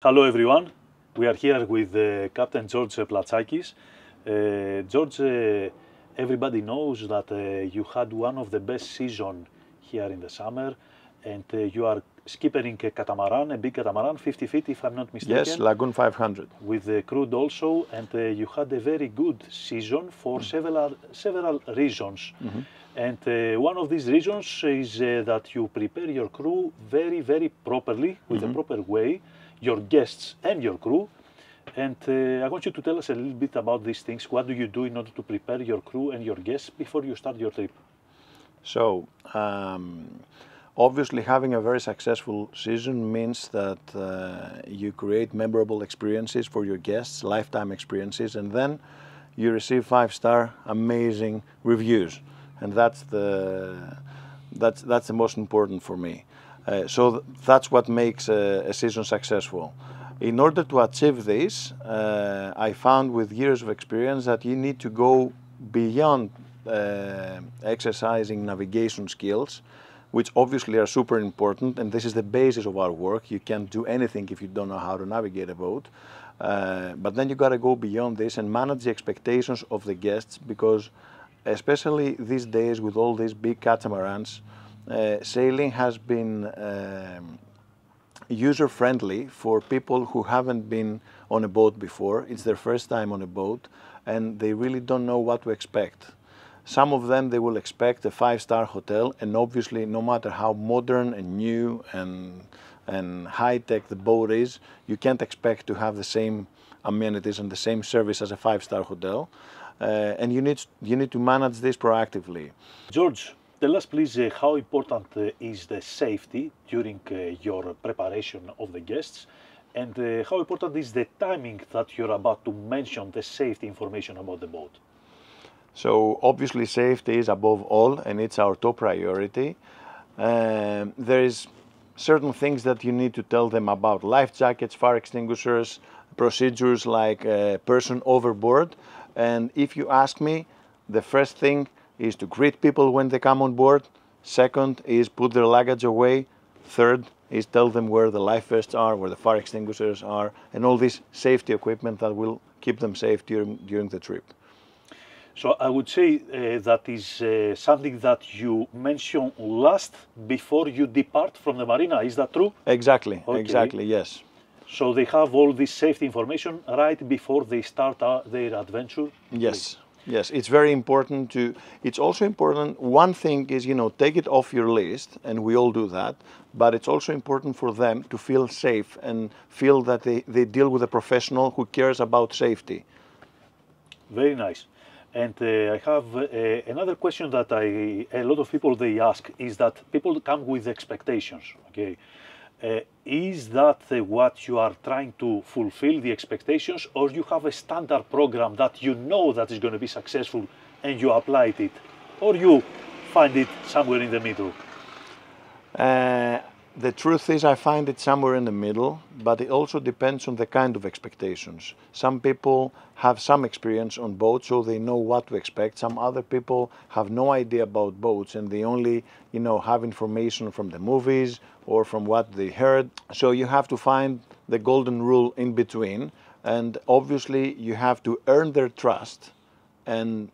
Hello everyone, we are here with Captain George Platsakis. George, everybody knows that you had one of the best seasons here in the summer, and you are skippering a catamaran, a big catamaran, 50 feet if I'm not mistaken. Yes, Lagoon 500. With the crude also, and you had a very good season for several reasons. And one of these reasons is that you prepare your crew very properly, with a proper way, your guests and your crew. And I want you to tell us a little bit about these things. What do you do in order to prepare your crew and your guests before you start your trip? So, obviously having a very successful season means that you create memorable experiences for your guests, lifetime experiences, and then you receive 5-star amazing reviews. And that's the most important for me. So that's what makes a season successful. In order to achieve this, I found with years of experience that you need to go beyond exercising navigation skills, which obviously are super important, and this is the basis of our work. You can't do anything if you don't know how to navigate a boat. But then you got to go beyond this and manage the expectations of the guests, because especially these days with all these big catamarans, sailing has been user-friendly for people who haven't been on a boat before. It's their first time on a boat, and they really don't know what to expect. Some of them, they will expect a 5-star hotel, and obviously no matter how modern and new and high-tech the boat is, you can't expect to have the same amenities and the same service as a 5-star hotel. And you need to manage this proactively. George, tell us please how important is the safety during your preparation of the guests, and how important is the timing that you're about to mention the safety information about the boat? So obviously safety is above all, and it's our top priority. There is certain things that you need to tell them about: life jackets, fire extinguishers, procedures like person overboard. And if you ask me, the first thing is to greet people when they come on board. Second is put their luggage away. Third is tell them where the life vests are, where the fire extinguishers are, and all this safety equipment that will keep them safe during the trip. So I would say that is something that you mention last before you depart from the marina. Is that true? Exactly, Okay. exactly, yes. So they have all this safety information right before they start their adventure? Yes, yes, it's very important to, it's also important, one thing is, take it off your list, and we all do that, but it's also important for them to feel safe and feel that they deal with a professional who cares about safety. Very nice. And I have another question that a lot of people they ask is that people come with expectations, okay? Is that what you are trying to fulfill, the expectations, or you have a standard program that you know that is going to be successful and you applied it, or you find it somewhere in the middle? The truth is I find it somewhere in the middle, but it also depends on the kind of expectations. Some people have some experience on boats, so they know what to expect. Some other people have no idea about boats, and they only, have information from the movies or from what they heard. So you have to find the golden rule in between, and obviously you have to earn their trust and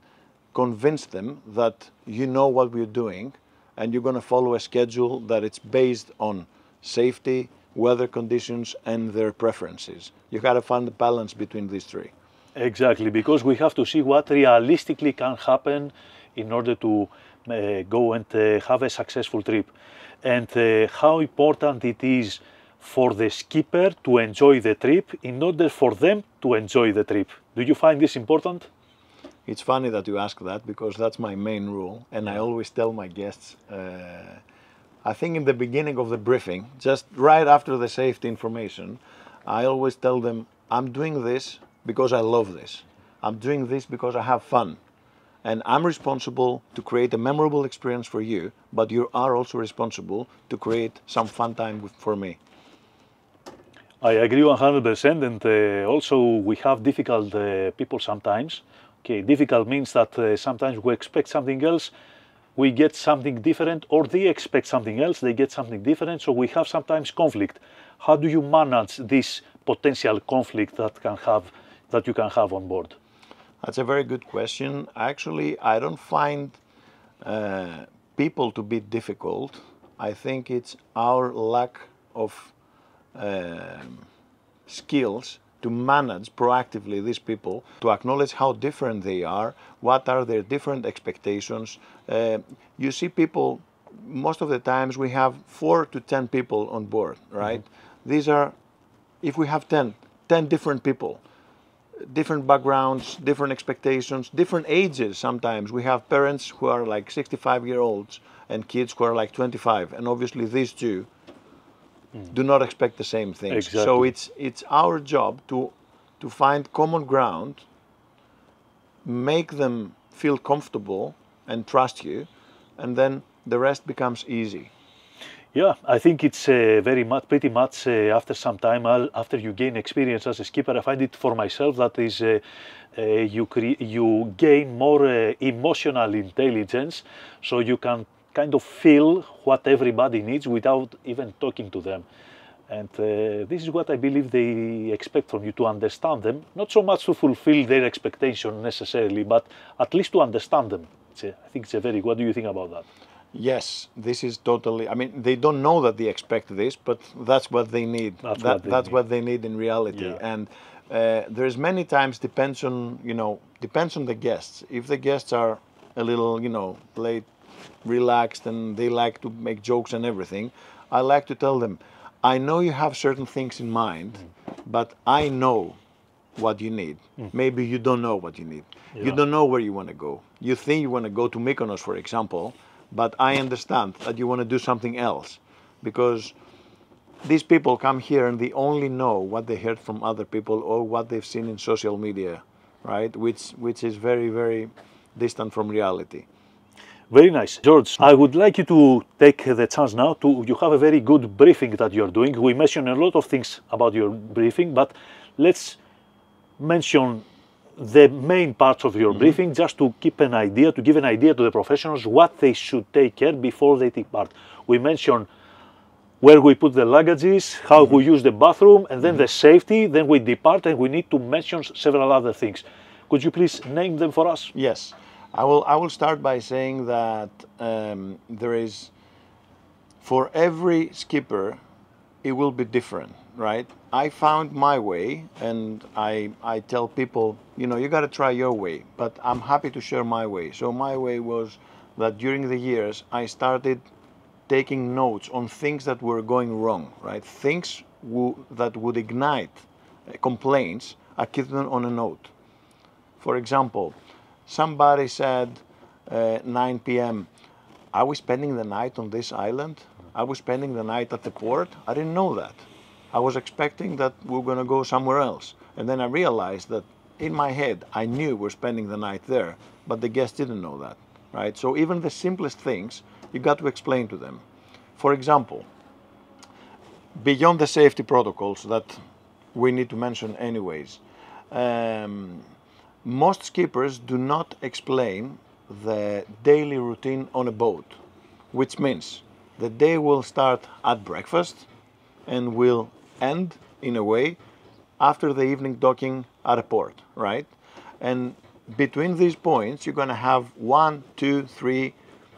convince them that you know what we're doing, and you're going to follow a schedule that it's based on safety, weather conditions, and their preferences. You got to find the balance between these three. Exactly, because we have to see what realistically can happen in order to go and have a successful trip. And how important it is for the skipper to enjoy the trip in order for them to enjoy the trip. Do you find this important? It's funny that you ask that, because that's my main rule, and I always tell my guests, I think in the beginning of the briefing, just right after the safety information, I always tell them, I'm doing this because I love this. I'm doing this because I have fun. And I'm responsible to create a memorable experience for you, but you are also responsible to create some fun time for me. I agree 100%, and also we have difficult people sometimes. Okay, difficult means that sometimes we expect something else, we get something different, or they expect something else, they get something different, so we have sometimes conflict. How do you manage this potential conflict that you can have on board? That's a very good question. Actually, I don't find people to be difficult. I think it's our lack of skills to manage proactively these people, to acknowledge how different they are, what are their different expectations. You see people, most of the times we have 4 to 10 people on board, right? Mm-hmm. These are, if we have 10 different people, different backgrounds, different expectations, different ages sometimes. We have parents who are like 65-year-olds and kids who are like 25, and obviously these two do not expect the same things. Exactly. So it's our job to find common ground, make them feel comfortable and trust you, and then the rest becomes easy. Yeah, I think it's pretty much after some time, after you gain experience as a skipper, I find it for myself that is you gain more emotional intelligence, so you can kind of feel what everybody needs without even talking to them. And this is what I believe they expect from you, to understand them, not so much to fulfill their expectation necessarily, but at least to understand them. I think it's a very, what do you think about that? Yes, this is totally, I mean, they don't know that they expect this, but that's what they need. That's what they need in reality. Yeah. And there's many times depends on the guests. If the guests are a little, late, relaxed, and they like to make jokes and everything, I like to tell them, I know you have certain things in mind, but I know what you need. Maybe you don't know what you need. Yeah. You don't know where you want to go. You think you want to go to Mykonos, for example, but I understand that you want to do something else, because these people come here and they only know what they heard from other people or what they've seen in social media, right? Which is very, very distant from reality. Very nice. George, I would like you to take the chance now you have a very good briefing that you're doing. We mentioned a lot of things about your briefing, but let's mention the main parts of your briefing, just to keep an idea, to give an idea to the professionals what they should take care before they take part. We mentioned where we put the luggages, how we use the bathroom, and then the safety, then we depart, and we need to mention several other things. Could you please name them for us? Yes. I will start by saying that there is, for every skipper, it will be different, right? I found my way, and I tell people, you got to try your way, but I'm happy to share my way. So my way was that during the years, I started taking notes on things that were going wrong, right? Things that would ignite complaints, I keep them on a note. For example, somebody said 9 p.m., are we spending the night on this island? Are we spending the night at the port? I didn't know that. I was expecting that we were going to go somewhere else. And then I realized that in my head, I knew we're spending the night there, but the guests didn't know that, right? So even the simplest things, you got to explain to them. For example, beyond the safety protocols that we need to mention anyways, most skippers do not explain the daily routine on a boat, which means the day will start at breakfast and will end, in a way, after the evening docking at a port, right? And between these points, you're going to have 1, 2, 3,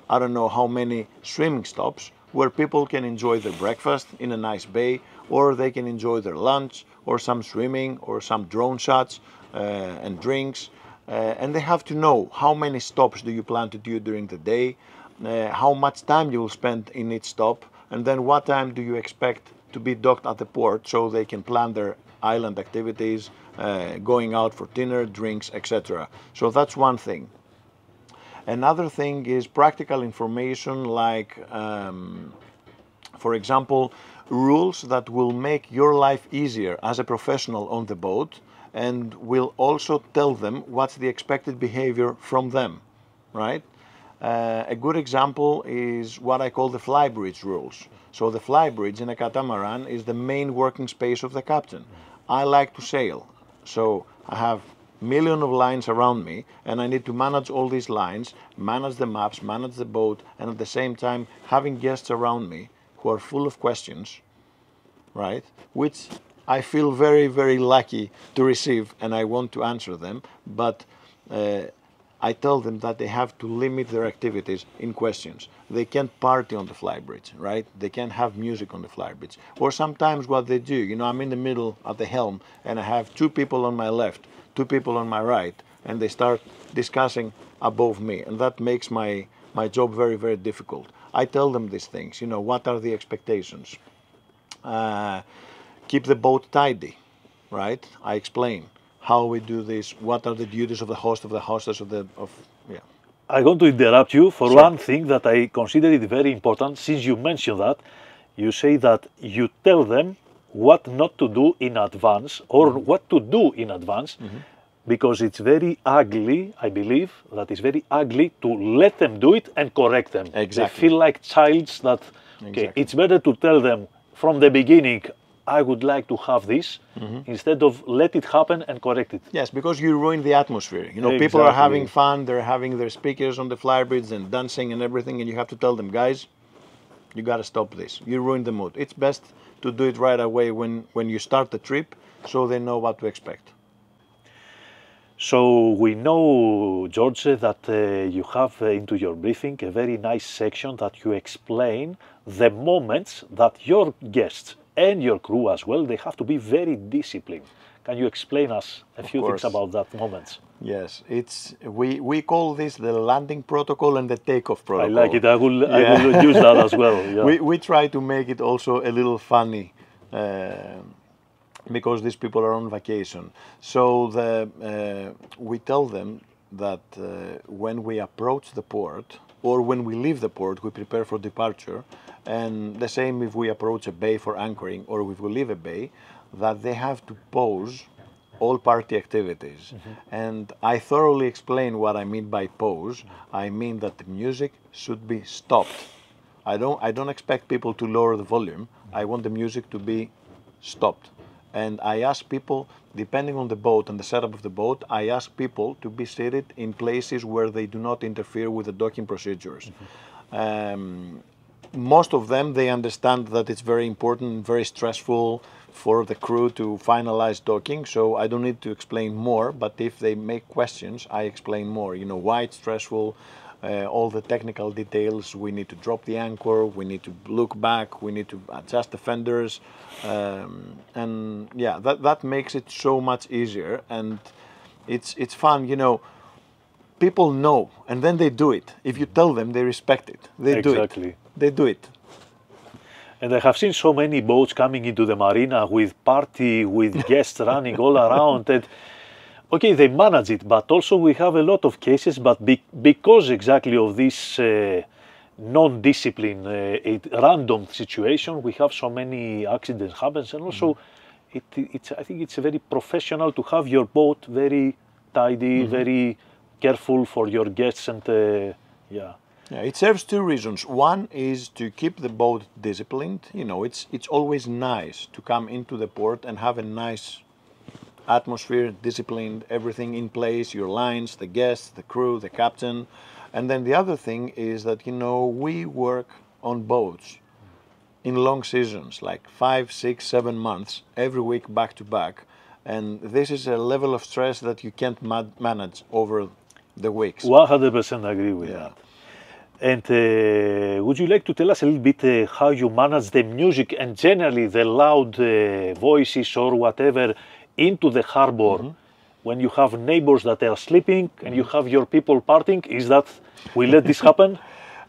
I don't know how many swimming stops where people can enjoy their breakfast in a nice bay, or they can enjoy their lunch, or some swimming, or some drone shots and drinks. And they have to know how many stops do you plan to do during the day, how much time you will spend in each stop, and then what time do you expect to be docked at the port so they can plan their island activities, going out for dinner, drinks, etc. So that's one thing. Another thing is practical information like, for example, rules that will make your life easier as a professional on the boat, and will also tell them what's the expected behavior from them, right? A good example is what I call the flybridge rules. So the flybridge in a catamaran is the main working space of the captain. I like to sail, so I have millions of lines around me, and I need to manage all these lines, manage the maps, manage the boat, and at the same time having guests around me who are full of questions, right? Which I feel very, very lucky to receive, and I want to answer them. But I tell them that they have to limit their activities in questions. They can't party on the flybridge, right? They can't have music on the flybridge. Or sometimes what they do, you know, I'm in the middle at the helm, and I have 2 people on my left, 2 people on my right, and they start discussing above me, and that makes my job very, very difficult. I tell them these things, you know, what are the expectations? Keep the boat tidy, right? I explain how we do this, what are the duties of the host, of the hostess, yeah. I'm going to interrupt you for Sure. one thing that I consider it very important. Since you mentioned that, you say that you tell them what not to do in advance or what to do in advance, because it's very ugly, I believe, that it's very ugly to let them do it and correct them. Exactly. They feel like childs that, okay, Exactly. it's better to tell them from the beginning, I would like to have this, instead of let it happen and correct it. Yes, because you ruin the atmosphere. You know, people are Exactly. having fun, they're having their speakers on the flybridge and dancing and everything, and you have to tell them, guys, you got to stop this. You ruin the mood. It's best to do it right away when you start the trip, so they know what to expect. So we know, George, that you have into your briefing a very nice section that you explain the moments that your guests and your crew as well, they have to be very disciplined. Can you explain us a few things course. about that moments? Yes, we call this the landing protocol and the takeoff I protocol. like it. I will use that as well. Yeah. We try to make it also a little funny because these people are on vacation. So we tell them that when we approach the port or when we leave the port, we prepare for departure. And the same if we approach a bay for anchoring or if we leave a bay, that they have to pause all party activities. And I thoroughly explain what I mean by pause. I mean that the music should be stopped. I don't expect people to lower the volume. I want the music to be stopped. And I ask people, depending on the boat and the setup of the boat, I ask people to be seated in places where they do not interfere with the docking procedures. Most of them, they understand that it's very important, very stressful for the crew to finalize docking, so I don't need to explain more, but if they make questions, I explain more. You know, why it's stressful, all the technical details, we need to drop the anchor, we need to look back, we need to adjust the fenders, and yeah, that makes it so much easier, and it's fun, you know. People know, and then they do it. If you tell them, they respect it. They do it. Exactly. They do it. And I have seen so many boats coming into the marina with party, with guests running all around. And okay, they manage it, but also we have a lot of cases, but because exactly of this non-discipline, random situation, we have so many accidents happens, and also I think it's very professional to have your boat very tidy, very careful for your guests, and yeah. Yeah, it serves 2 reasons. One is to keep the boat disciplined. You know, it's always nice to come into the port and have a nice atmosphere, disciplined, everything in place, your lines, the guests, the crew, the captain. And then the other thing is that, you know, we work on boats in long seasons, like 5, 6, 7 months, every week back to back. And this is a level of stress that you can't manage over the weeks. 100% agree with that. And would you like to tell us a little bit how you manage the music and generally the loud voices or whatever into the harbor when you have neighbors that are sleeping and you have your people partying? Is that, we let this happen?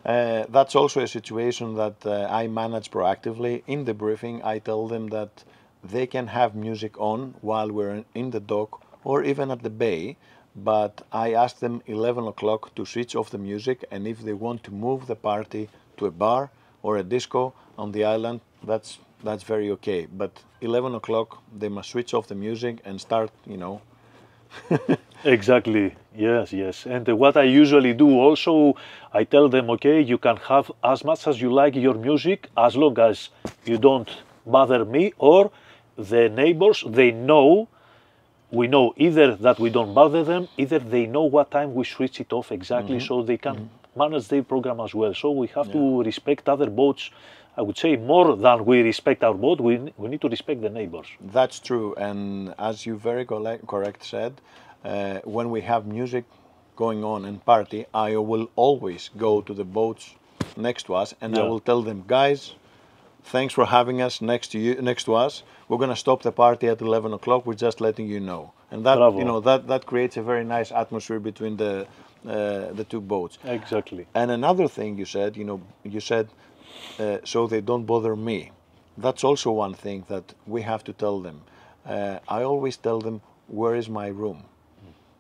That's also a situation that I manage proactively. In the briefing, I tell them that they can have music on while we're in the dock or even at the bay, but I ask them 11 o'clock to switch off the music, and if they want to move the party to a bar or a disco on the island, that's very okay. But 11 o'clock, they must switch off the music and start, you know. Exactly, yes, yes. And what I usually do also, I tell them, okay, you can have as much as you like your music, as long as you don't bother me or the neighbors. They know, we know either that we don't bother them, either they know what time we switch it off exactly, so they can manage their program as well. So we have to respect other boats I would say more than we respect our boat, we need to respect the neighbors. That's true, and as you very correct said, when we have music going on and party, I will always go to the boats next to us, and I will tell them, guys, thanks for having us next to us. We're going to stop the party at 11 o'clock. We're just letting you know, and that that creates a very nice atmosphere between the two boats. Exactly. And another thing you said, so they don't bother me. That's also one thing that we have to tell them. I always tell them, where is my room?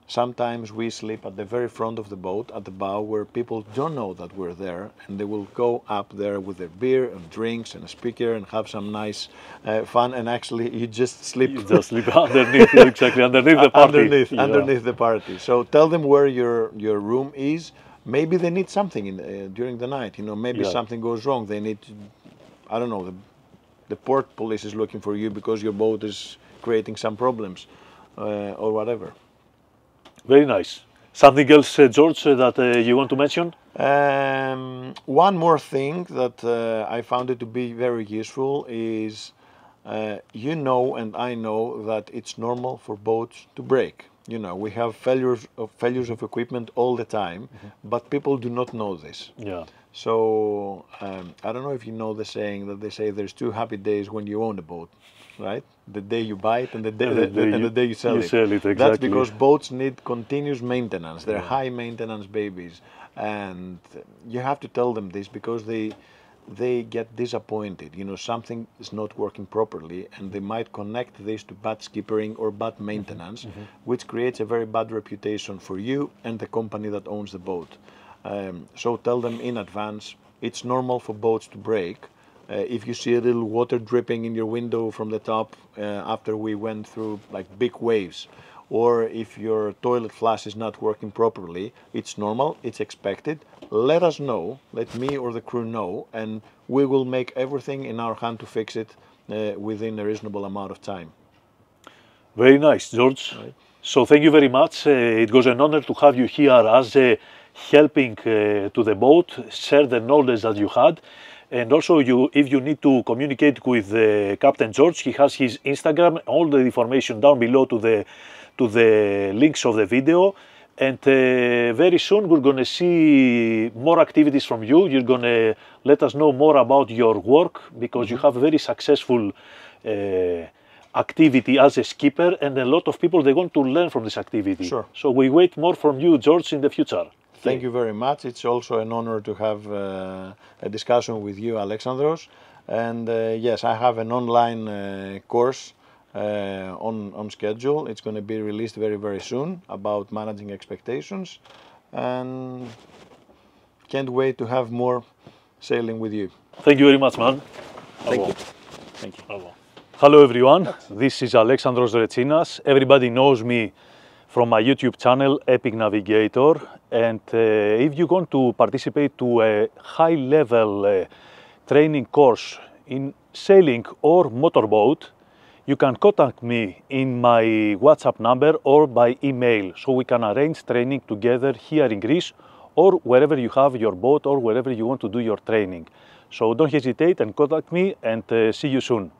Sometimes we sleep at the very front of the boat, at the bow, where people don't know that we're there, and they will go up there with their beer and drinks and a speaker and have some nice fun, and actually you just sleep. You just sleep underneath, exactly, underneath the party. Underneath the party. So tell them where your room is. Maybe they need something during the night, maybe something goes wrong. They need to, I don't know, the port police is looking for you because your boat is creating some problems or whatever. Very nice. Something else, George, that you want to mention? One more thing that I found it to be very useful is, and I know that it's normal for boats to break. We have failures of equipment all the time, but people do not know this. Yeah. So I don't know if you know the saying that they say there's 2 happy days when you own a boat, right? The day you buy it and the day you sell it. Exactly. That's because boats need continuous maintenance. They're high maintenance babies, and you have to tell them this because they get disappointed. Something is not working properly, and they might connect this to bad skippering or bad maintenance, which creates a very bad reputation for you and the company that owns the boat. So tell them in advance, it's normal for boats to break. If you see a little water dripping in your window from the top after we went through like big waves, or if your toilet flush is not working properly, it's normal, it's expected. Let us know, let me or the crew know, and we will make everything in our hand to fix it within a reasonable amount of time. Very nice, George. Right. So thank you very much. It was an honor to have you here as helping to the boat, share the knowledge that you had. And also, if you need to communicate with Captain George, he has his Instagram, all the information down below to the links of the video. And very soon we're going to see more activities from you. You're going to let us know more about your work, because you have a very successful activity as a skipper, and a lot of people, they want to learn from this activity. Sure. So we wait more from you, George, in the future. Thank you very much. It's also an honor to have a discussion with you, Alexandros. And yes, I have an online course on schedule. It's going to be released very, very soon about managing expectations. And can't wait to have more sailing with you. Thank you very much, man. Thank you. Thank you. Hello, everyone. This is Alexandros Retsinas. Everybody knows me from my YouTube channel, Epic Navigator. And if you want to participate to a high-level training course in sailing or motorboat, you can contact me in my WhatsApp number or by email, so we can arrange training together here in Greece or wherever you have your boat or wherever you want to do your training. So don't hesitate and contact me, and see you soon.